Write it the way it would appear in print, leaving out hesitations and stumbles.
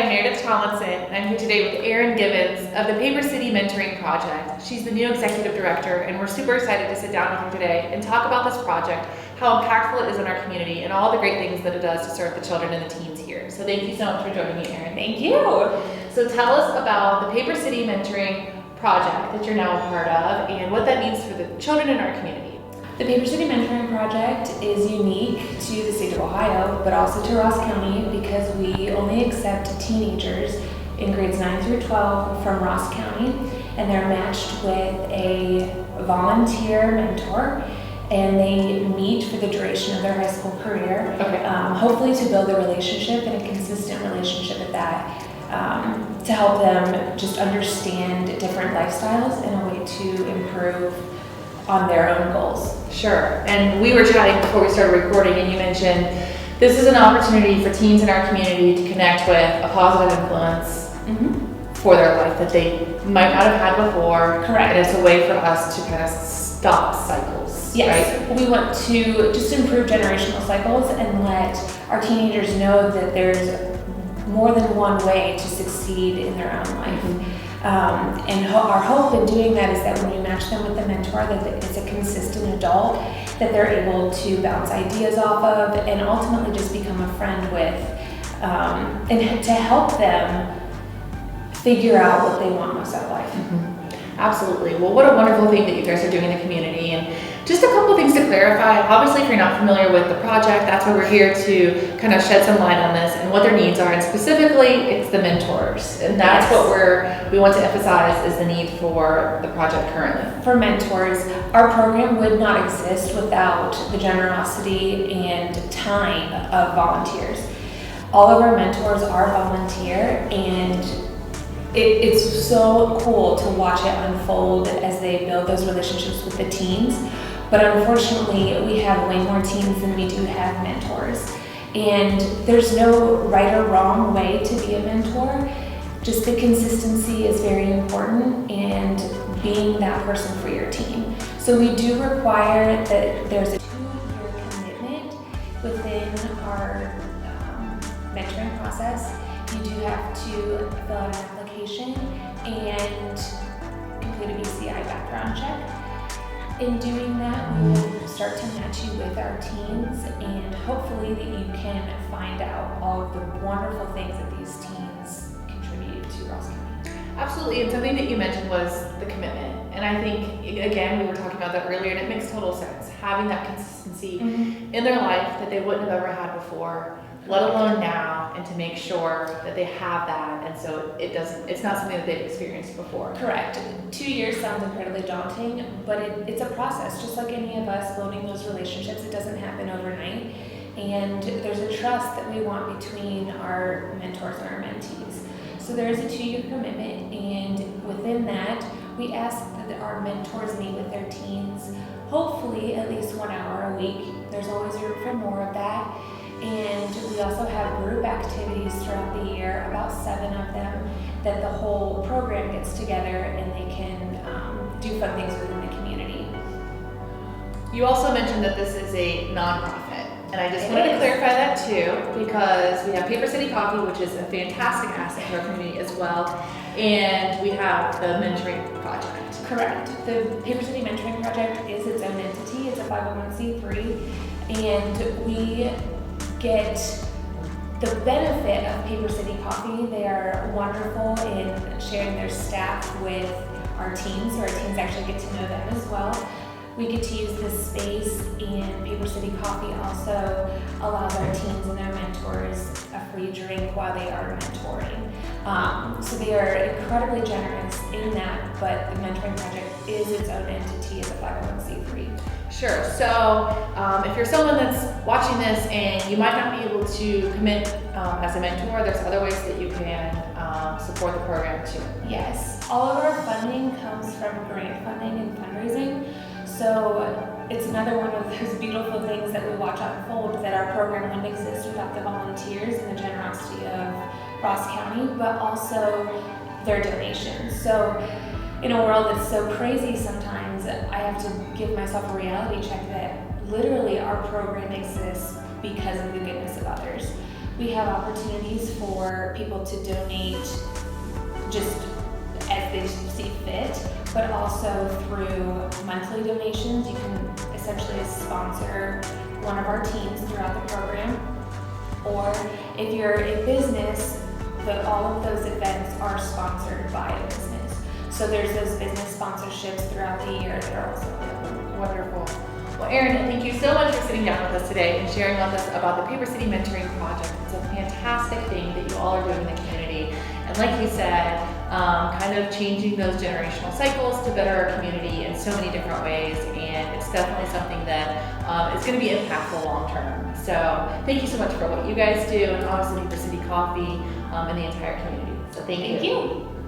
Meredith Tomlinson, and I'm here today with Erin Gibbons of the Paper City Mentoring Project. She's the new executive director, and we're super excited to sit down with her today and talk about this project, how impactful it is in our community, and all the great things that it does to serve the children and the teens here. So thank you so much for joining me, Erin. Thank you. So tell us about the Paper City Mentoring Project that you're now a part of, and what that means for the children in our community. The Paper City Mentoring Project is unique to the state of Ohio, but also to Ross County because we only accept teenagers in grades 9 through 12 from Ross County, and they're matched with a volunteer mentor, and they meet for the duration of their high school career, hopefully to build a relationship and a consistent relationship at that, to help them just understand different lifestyles and a way to improve on their own goals. Sure. And we were chatting before we started recording, and you mentioned this is an opportunity for teens in our community to connect with a positive influence for their life that they might not have had before. Correct. And it's a way for us to kind of stop cycles. Yes. Right? We want to just improve generational cycles and let our teenagers know that there's more than one way to succeed in their own life. Our hope in doing that is that when you match them with a mentor, that it's a consistent adult that they're able to bounce ideas off of and ultimately just become a friend with, and to help them figure out what they want most out of life. Absolutely. Well, what a wonderful thing that you guys are doing in the community. And just a couple things to clarify. Obviously, if you're not familiar with the project, that's why we're here to kind of shed some light on this and what their needs are. And specifically, it's the mentors. And that's what we want to emphasize is the need for the project currently. For mentors, our program would not exist without the generosity and time of volunteers. All of our mentors are volunteer, and it's so cool to watch it unfold as they build those relationships with the teens. But unfortunately, we have way more teens than we do have mentors. And there's no right or wrong way to be a mentor. Just the consistency is very important, and being that person for your teen. So we do require that there's a 2-year commitment within our mentoring process. You do have to fill out an application and complete a BCI background check. In doing that, we will start to match you with our teens, and hopefully that you can find out all of the wonderful things that these teens contribute to Ross County. Absolutely. And something that you mentioned was the commitment. And I think, again, we were talking about that earlier, and it makes total sense. Having that consistency in their life that they wouldn't have ever had before, let alone now, and to make sure that they have that, and so it's not something that they've experienced before. Correct. 2 years sounds incredibly daunting, but it's a process. Just like any of us building those relationships, it doesn't happen overnight. And there's a trust that we want between our mentors and our mentees. So there is a 2-year commitment, and within that, we ask that our mentors meet with their teens, hopefully at least 1 hour a week. There's always room for more of that. And we also have group activities throughout the year, about 7 of them, that the whole program gets together and they can do fun things within the community. You also mentioned that this is a nonprofit, and I just wanted to clarify that too, because we have Paper City Coffee, which is a fantastic asset to our community as well, and we have the mentoring project. Correct. The Paper City Mentoring Project is its own entity. It's a 501c3, and we get the benefit of Paper City Coffee. They are wonderful in sharing their staff with our teens, so our teens actually get to know them as well. We get to use this space, and Paper City Coffee also allows our teens and their mentors a free drink while they are mentoring. So they are incredibly generous in that, but the Mentoring Project is its own entity as a 501c3. Sure. So if you're someone that's watching this and you might not be able to commit as a mentor, there's other ways that you can support the program too. Yes. All of our funding comes from grant funding and fundraising. So it's another one of those beautiful things that we watch unfold, that our program wouldn't exist without the volunteers and the generosity of Ross County, but also their donations. So in a world that's so crazy sometimes, I have to give myself a reality check that literally our program exists because of the goodness of others. We have opportunities for people to donate just as they see fit, but also through monthly donations. You can essentially sponsor one of our teams throughout the program. Or if you're a business, all of those events are sponsored by a business. So there's those business sponsorships throughout the year that are also available. Wonderful. Well, Erin, thank you so much for sitting down with us today and sharing with us about the Paper City Mentoring Project. It's a fantastic thing that you all are doing in the community. And like you said, kind of changing those generational cycles to better our community in so many different ways. And it's definitely something that is going to be impactful long term. So thank you so much for what you guys do, and obviously for City Coffee and the entire community. So thank you. Thank you.